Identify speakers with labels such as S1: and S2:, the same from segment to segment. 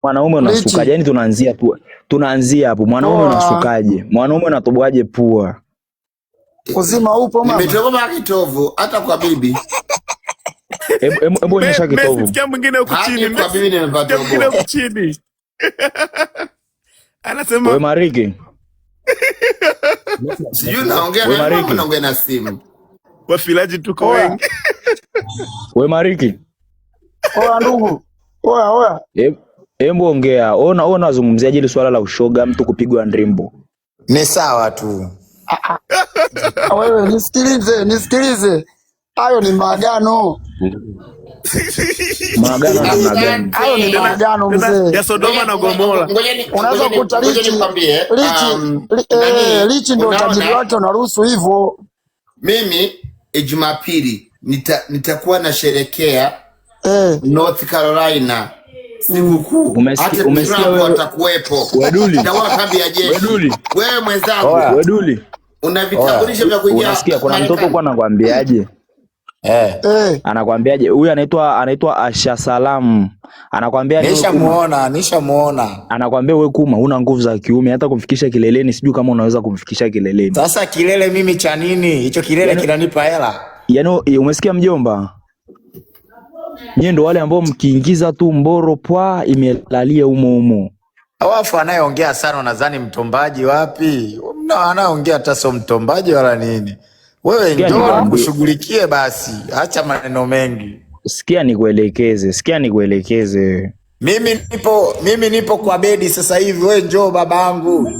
S1: Mwanaume unasukaje? Yani tunaanzia hapo. Mwanaume unasukaje? Mwanaume unatoboaje pua?
S2: Uzima upo mama.
S3: Nimetoboa kitovu hata kwa bibi.
S1: Hebu onyesha kitovu.
S4: Sikia mwingine huko chini.
S3: Kwa bibi nimepata
S4: mwingine huko chini. Anasema
S1: wewe Mariki.
S3: Sijui naongea na mama, naongea na simu.
S4: Wafilaji tuko wengi.
S1: Wewe Mariki.
S2: Oya ndugu. Oya.
S1: Hebu ongea. Ona unazungumziaje ile swala la ushoga, mtu kupigwa ndrimbo?
S5: Ni sawa tu.
S2: Wewe nisikilize. Hayo ni maagano.
S1: Maagano namna gani?
S2: Hayo ni maagano mzee.
S4: Ya Sodoma na Gomora.
S2: Unaweza kukuta Lichi ndio tajiri wake unaruhusu hivyo.
S3: Mimi Jumapili nitakuwa na sherekea North Carolina. Sikukuu.
S1: Umesikia wewe
S3: watakuwepo. Nitakuwa kambi ya jeshi. Wewe mwenzangu.
S1: Weduli.
S3: Una vitambulisho vya kuingia.
S1: Unasikia kuna mtoto kwa anakuambiaje? Anakuambiaje? Huyu anaitwa Asha Salam. Anakuambia
S5: nishamuona.
S1: Anakuambia wewe kuma una nguvu za kiume hata kumfikisha kileleni, sijui kama unaweza kumfikisha kileleni.
S5: Sasa kilele mimi cha nini? Hicho kilele kinanipa hela.
S1: Yaani umesikia mjomba? Nyie ndo wale ambao mkiingiza tu mboro pwa imelalia umo.
S5: Alafu anayeongea sana nadhani mtombaji wapi? Anaongea hata sio mtombaji wala nini. Wewe njoo kushughulikie basi. Acha maneno mengi.
S1: Sikia nikuelekeze.
S5: Mimi nipo kwa bedi sasa hivi. Wewe njoo babangu.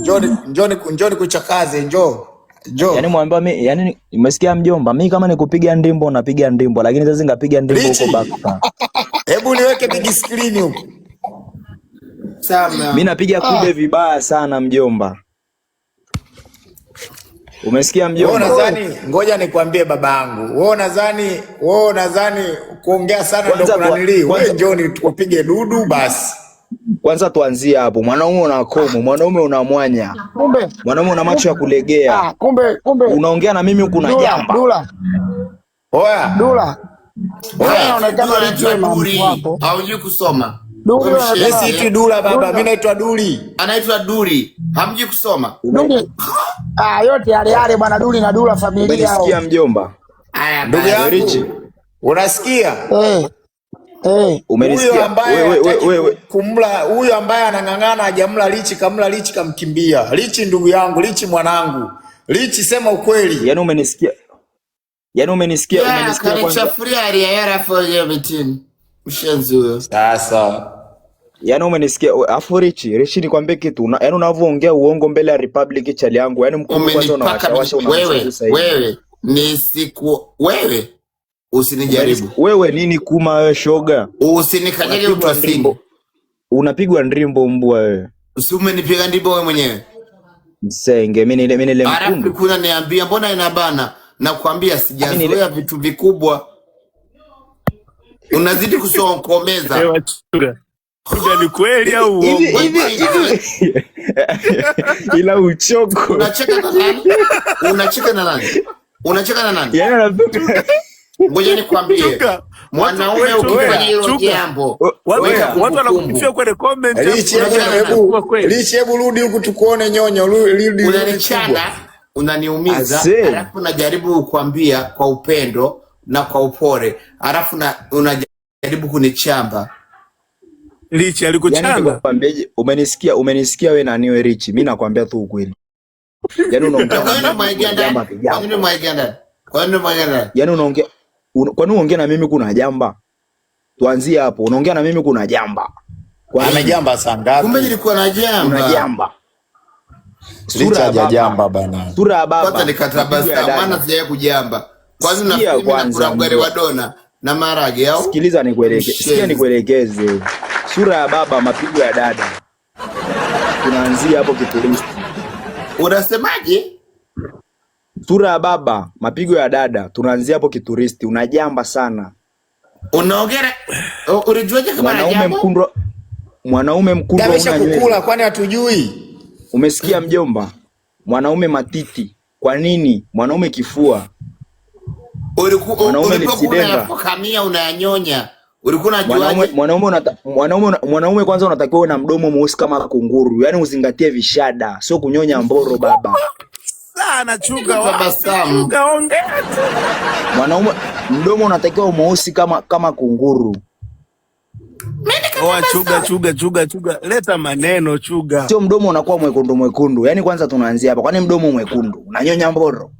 S5: Njoo kuchakaze njoo.
S1: Yaani mwambie mimi, yaani umesikia mjomba? Mimi kama nikupiga ndimbo napiga ndimbo, lakini sasa ngapiga ndimbo huko baka.
S5: Hebu niweke big screen huko.
S1: Mimi napiga kube vibaya sana mjomba. Umesikia mjomba?
S5: Ngoja nikwambie babangu. Wewe unadhani kuongea sana ndio kunanili. Wewe njoo tukupige dudu basi.
S1: Kwanza tuanzie hapo. Mwanaume una komo, mwanaume una mwanya. Mwanaume una macho ya kulegea.
S2: Kumbe.
S1: Unaongea na mimi huku na jamba.
S2: Dula. Wewe unaonekana
S3: Duli. Haujui kusoma.
S5: Eti Dula baba, mimi naitwa Duli.
S3: Anaitwa Duli. Hamjui kusoma.
S2: Duli. Yote yale bwana Duli na Dula familia hao.
S1: Unasikia mjomba?
S5: Ndugu yangu. Unasikia?
S1: Umenisikia?
S5: Wewe kumla huyu ambaye anang'ang'ana hajamla Lichi, kamla Lichi kamkimbia. Lichi ndugu yangu, Lichi mwanangu. Lichi sema ukweli.
S1: Yaani umenisikia kwanza.
S3: Kanichafuria aliara for everything. Mshenzi huyo.
S5: Sasa.
S1: Yaani umenisikia afu Richi nikwambie kitu. Yaani unavyoongea uongo mbele ya Republic chali yangu. Yaani mkono kwanza unawashawasha
S3: wewe ni siku wewe usinijaribu.
S1: Wewe nini kuma wewe shoga?
S3: Usinikanyage utasini.
S1: Unapigwa ndrimbo mbwa wewe.
S3: Umenipiga ndrimbo wewe mwenyewe.
S1: Msenge mimi nile mkundu.
S3: Arafu kuna niambia mbona inabana na kuambia sijazoea vitu vikubwa. Unazidi kusonkomeza.
S4: Ewa chuga. Chuga ni kweli au uongo?
S1: Ila uchoko.
S3: Unacheka na nani?
S1: Yaani unapigwa.
S3: Ngoja nikwambie. Mwanaume ukifanya hilo jambo.
S4: Watu wanakufia kwenye comment.
S5: Lichi hebu rudi huku tukuone nyonyo.
S3: Unanichana, unaniumiza, alafu najaribu kukwambia kwa upendo na kwa upole. Alafu unajaribu kunichamba.
S4: Lichi alikuchamba.
S1: Yaani umenisikia wewe nani wewe Richi? Mimi nakwambia tu ukweli. Yaani unaongea
S3: kwa nini mwaiganda?
S1: Yaani unaongea kwani unaongea na mimi kuna jamba? Tuanzie hapo. Unaongea na mimi kuna jamba.
S5: Kwa jamba saa ngapi?
S3: Kumbe nilikuwa na jamba.
S1: Kuna jamba.
S5: Sura ya jamba bana.
S1: Sura ya baba.
S3: Kwanza nikatabasa maana sijaye kujamba. Kwanza nafikiri mgari wa dona na marage au?
S1: Sikiliza nikuelekeze. Sikia nikuelekeze. Sura ya baba, mapigo ya dada. Tunaanzia hapo kituristi.
S3: Unasemaje?
S1: Sura ya baba, mapigo ya dada, tunaanzia hapo kituristi. Unajamba sana.
S3: Unaongea ulijuaje kama anajamba?
S1: Mwanaume mkubwa
S5: una kukula kwani hatujui?
S1: Umesikia mjomba? Mwanaume matiti. Kwa nini? Mwanaume kifua.
S3: Ulipokuwa unakamia unayanyonya. Ulikuwa unajuaje?
S1: Mwanaume kwanza unatakiwa uwe na mdomo mweusi kama kunguru. Yaani uzingatie vishada, sio kunyonya mboro baba.
S4: Sana chuga ongea.
S1: Mwanaume mdomo unatakiwa mweusi kama kunguru.
S4: Chuga. Leta maneno chuga.
S1: Sio mdomo unakuwa mwekundu. Yaani kwanza tunaanzia hapa. Kwani mdomo mwekundu unanyonya mboro?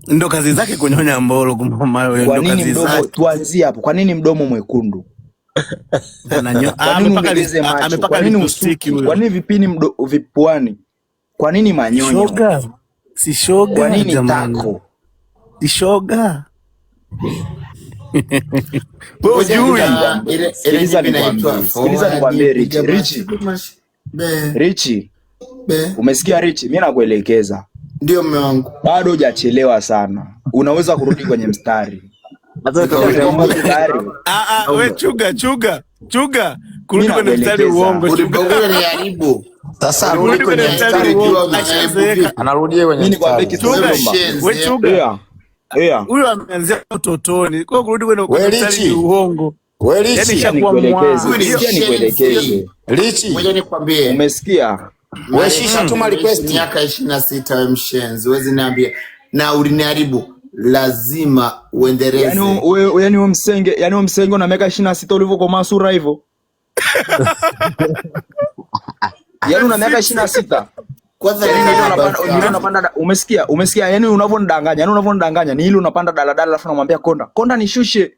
S4: Ndo kazi zake kunyonya mboro kumama wewe.
S1: Kwa nini mdomo tuanzie hapo? Kwa nini mdomo mwekundu? Kwa nini usiki? Kwa nini vipini vipuani? Kwa nini manyonyo?
S4: Shoga. Si shoga.
S1: Kwa nini tako?
S4: Si shoga.
S1: Sikiliza nikwambie Richi. Umesikia Richi? Mimi nakuelekeza.
S3: Ndio mume wangu.
S1: Bado hujachelewa sana. Unaweza kurudi kwenye mstari.
S4: We chuga. Kurudi kwenye mstari uongo.
S3: Ulipokuwa ni haribu.
S5: Sasa rudi kwenye mstari uongo. Anarudia kwenye mstari.
S4: We chuga. Huyo ameanzia utotoni. Kwa kurudi kwenye mstari uongo.
S5: We Richi.
S1: Nikuelekeze.
S5: Richi.
S3: Ngoja nikwambie.
S1: Umesikia?
S5: Wewe Shisha tuma request.
S3: Miaka 26 wewe mshenzi. Wewe niambie na uliniharibu. Lazima uendeleze.
S1: Yaani wewe msenge una miaka 26 ulivyokomaa sura hivyo. Yaani una miaka 26.
S3: Kwanza
S1: unapanda umesikia yaani unavyonidanganya ni ile unapanda daladala alafu unamwambia konda nishushe.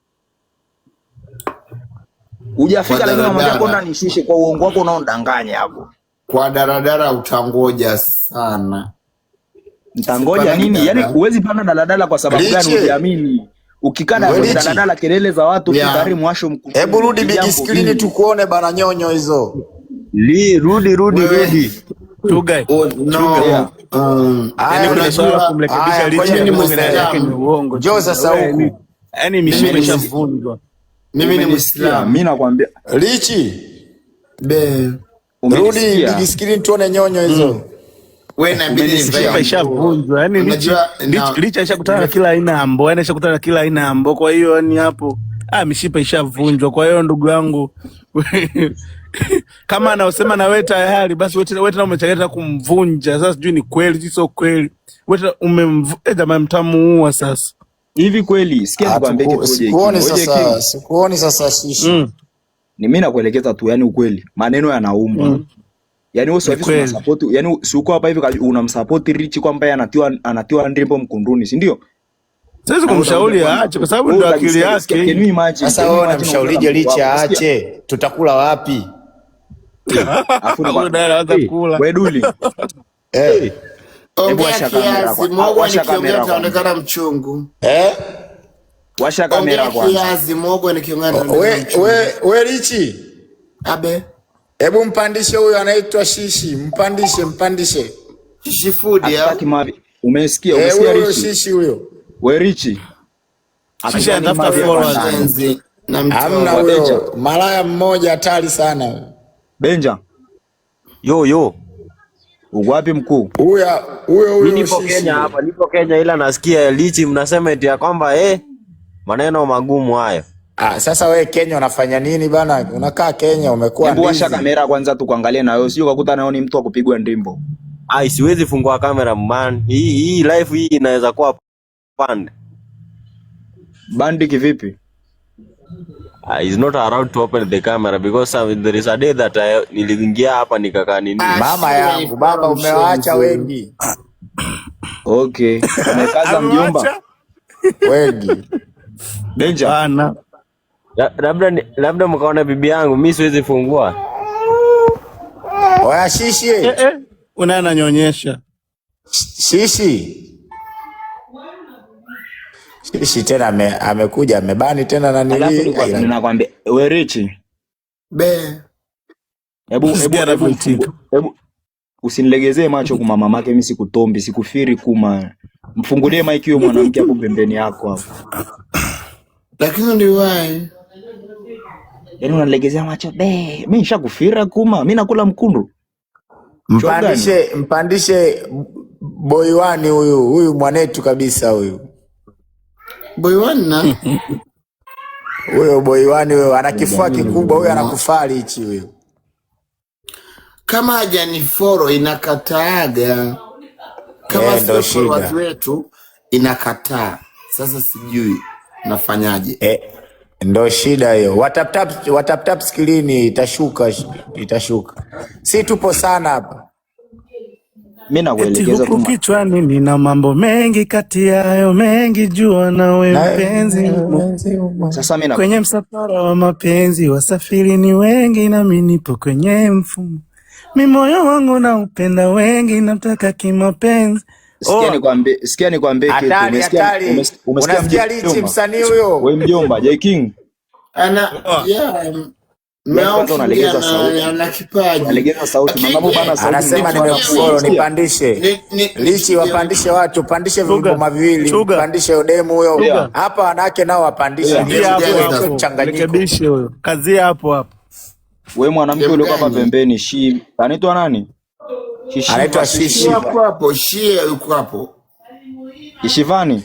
S1: Hujafika lakini unamwambia konda nishushe kwa uongo wako unaondanganya hapo.
S3: Kwa daladala utangoja sana.
S1: Mtangoja nini? Yaani huwezi panda daladala kwa sababu gani hujiamini? Ukikanda daladala kelele za watu kidari mwasho mkuu.
S5: Hebu rudi big screen tukuone bana nyonyo hizo.
S4: Rudi. Chuga.
S3: No.
S4: Unajua kumrekebisha Richi mwongelea yake ni uongo.
S5: Njoo sasa huku.
S4: Yaani imeshavunjwa.
S3: Mimi ni Muislamu.
S1: Mimi nakwambia
S5: Richi.
S1: Rudi
S5: big screen tuone nyonyo hizo.
S3: Wewe na bidii
S4: ishavunjwa. Yaani Richi ashakutana na kila aina ambo. Yaani ashakutana na kila aina ambo. Kwa hiyo yani hapo mishipa ishavunjwa. Kwa hiyo ndugu yangu kama anaosema na wewe tayari basi wewe tena umechaleta kumvunja. Sasa sijui ni kweli sio kweli. Wewe jamaa mtamuua sasa.
S1: Hivi kweli? Sikia nikwambie kitu
S5: moja. Sikuoni sasa Shisha.
S1: Ni mimi nakuelekeza tu yani ukweli. Maneno yanauma. Yaani wewe sio una support, yaani si uko hapa hivi unamsupport Richi kwamba yeye anatiwa ndimbo mkunduni, si ndio?
S4: Siwezi kumshauri aache kwa sababu ndio akili yake.
S5: Sasa wewe unamshaurije Richi aache? Tutakula wapi?
S1: Wewe Duli.
S3: Hebu washa kamera kwa. Washa kamera itaonekana mchungu.
S1: Washa kamera kwa.
S3: Kiazi mogo nikiongana.
S5: Wewe Richi.
S3: Abe.
S5: Hebu mpandishe huyo anaitwa Shishi, mpandishe.
S3: Shishi food ya.
S1: Umesikia
S5: Richi? Shishi huyo.
S1: Wewe Richi.
S4: Shishi anatafuta followers
S3: na mtu.
S5: Hamna huyo. Malaya mmoja hatari sana.
S1: Benja. Yo. Uko wapi mkuu?
S5: Huyo.
S6: Mimi nipo Kenya hapa, ila nasikia Richi mnasema eti ya kwamba maneno magumu hayo.
S5: Sasa wewe Kenya unafanya nini bana? Unakaa Kenya umekuwa
S1: ndizi. Washa kamera kwanza tukuangalie na wewe. Sio ukakuta nao ni mtu wa kupigwa ndimbo.
S6: Siwezi fungua kamera man. Hii live hii inaweza kuwa
S1: bandi kivipi?
S6: Is not allowed to open the camera because there is a day that niliingia hapa nikakaa nini.
S5: Mama yangu, baba umewaacha wengi.
S1: Okay. Umekaza mjomba.
S5: Wengi.
S1: Benja.
S4: Bana.
S6: Labda mkaona bibi yangu, mimi siwezi fungua.
S5: Oya Shishi.
S4: Unananyonyesha.
S5: Shishi tena amekuja amebani tena na nili.
S1: Ninakwambia wewe Richi. Hebu usinilegezee macho kwa mama yake, mimi sikutombi, sikufiri kuma. Mfungulie mic hiyo mwanamke hapo pembeni yako hapo.
S3: Lakini ndio wai.
S1: Yaani unanilegezea macho mimi nishakufira kuma. Mimi nakula mkundu.
S5: Mpandishe boy wani huyu mwanetu kabisa huyu.
S3: Boy wani na?
S5: Huyo boy wani wewe ana kifua kikubwa, huyo anakufaa Lichi huyo.
S3: Kama hajanifollow inakataaga. Kama sio watu wetu inakataa. Sasa sijui nafanyaje.
S5: Ndo shida hiyo. Watap screen itashuka. Si tupo sana hapa.
S1: Mimi nakuelekeza tu
S4: kichwani, nina mambo mengi, kati yayo mengi jua na wewe mpenzi.
S1: Sasa mimi
S4: kwenye msafara wa mapenzi, wasafiri ni wengi na mimi nipo kwenye mfumo. Mimi moyo wangu na upenda wengi, namtaka kimapenzi.
S1: Sikia nikwambie kitu.
S5: Unasikia Lichi msanii huyo?
S1: Wewe mjomba J King.
S3: Unalegeza sauti.
S5: Anasema nimekufollow nipandishe. Lichi wapandishe watu, pandishe vimbo viwili, pandishe demu huyo. Hapa wanawake nao wapandishe.
S4: Rekebishe huyo. Kazi hapo.
S1: Wewe mwanamke ule hapa pembeni, anaitwa nani?
S5: Anaitwa Shishi.
S3: Yuko hapo.
S1: Ishivani.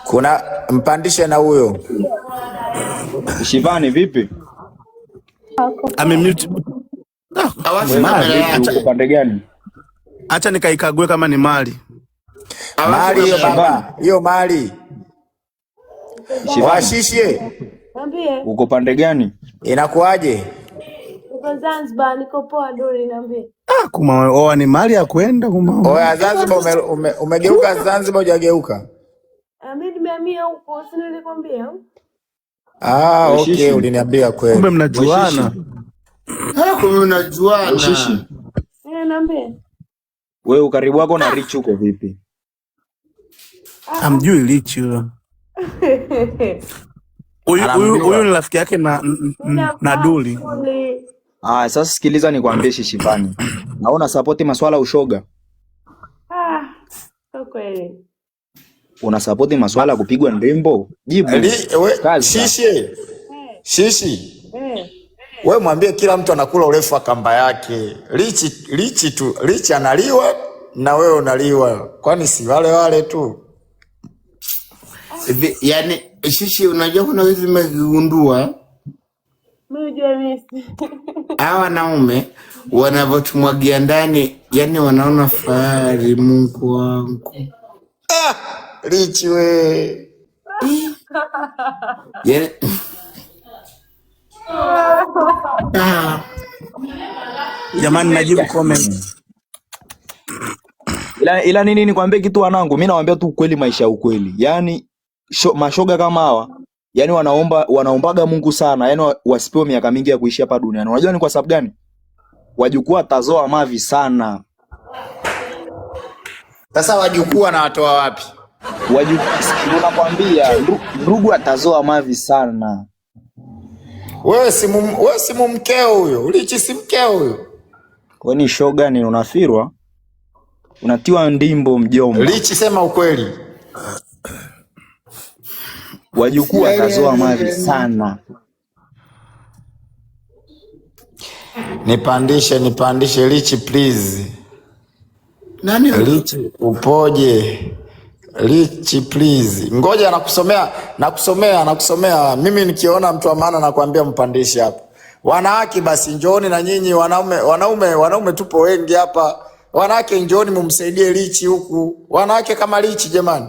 S5: Kuna mpandishe na huyo.
S1: Ishivani vipi?
S4: Amemute.
S1: Uko pande gani?
S4: Acha nikaikague kama ni mali.
S5: Mali hiyo baba. Hiyo mali. Washishi.
S7: Niambie.
S1: Uko pande gani?
S5: Inakuaje?
S7: Uko Zanzibar, niko poa Dori, niambie.
S4: Kuma ni mali ya kwenda kuma.
S5: Oya Zanzibar umegeuka Zanzibar hujageuka?
S7: Mimi nimehamia huko, si nilikwambia?
S5: Okay, uliniambia kweli.
S4: Kumbe mnajuana.
S3: Kumbe mnajuana.
S7: Niambie.
S1: Wewe ukaribu wako na Rich uko vipi?
S4: Amjui Rich huyo. Huyu ni rafiki yake na Duli.
S1: Sasa sikiliza nikwambie Shishivani. Naona support maswala ushoga.
S7: Kweli.
S1: Una support maswala kupigwa ndembo? Jibu.
S5: Shishi. Wewe mwambie kila mtu anakula urefu wa kamba yake. Lichi analiwa na wewe unaliwa. Kwani si wale tu?
S3: Yaani Shishi, unajua kuna wizi mmegundua?
S7: Mimi
S3: hawa wanaume wanavyotumwagia ndani, yani wanaona fahari. Mungu wangu.
S5: Lichi we.
S3: Yani
S4: jamani, najibu comment.
S1: Ila nini nikwambie kitu wanangu, mimi nawaambia tu ukweli, maisha ya ukweli. Yani mashoga kama hawa, yani wanaombaga Mungu sana, yani wasipewe miaka mingi ya kuishi hapa duniani. Unajua ni kwa sababu gani? Wajukuu atazoa mavi sana.
S5: Sasa wajukuu wanawatoa wapi?
S1: Unakwambia ndugu atazoa mavi sana.
S5: Wewe si mkeo huyo. Lichi si mkeo huyo.
S1: Kwani shoga ni unafirwa? Unatiwa ndimbo mjomba.
S5: Lichi sema ukweli.
S1: Wajukuu atazoa mavi sana.
S5: Nipandishe Lichi please.
S3: Nani
S5: Lichi upoje? Lichi please. Ngoja nakusomea. Mimi nikiona mtu wa maana nakwambia mpandishe hapa. Wanawake basi njooni na nyinyi, wanaume tupo wengi hapa. Wanawake njooni mumsaidie Lichi huku. Wanawake kama Lichi jamani.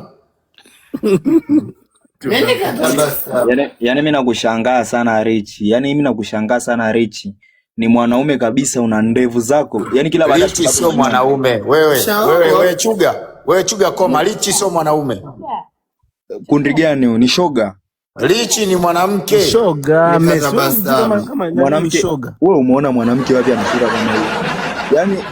S1: Yani mimi nakushangaa sana Rich. Ni mwanaume kabisa, una ndevu zako. Yani kila baada
S5: Lichi sio mwanaume. Wewe chuga koma. Lichi sio mwanaume.
S1: Kundi gani? Ni shoga.
S5: Lichi ni mwanamke.
S4: Shoga,
S1: mwanamke. Wewe umeona mwanamke wapi anashika kama hiyo? Yani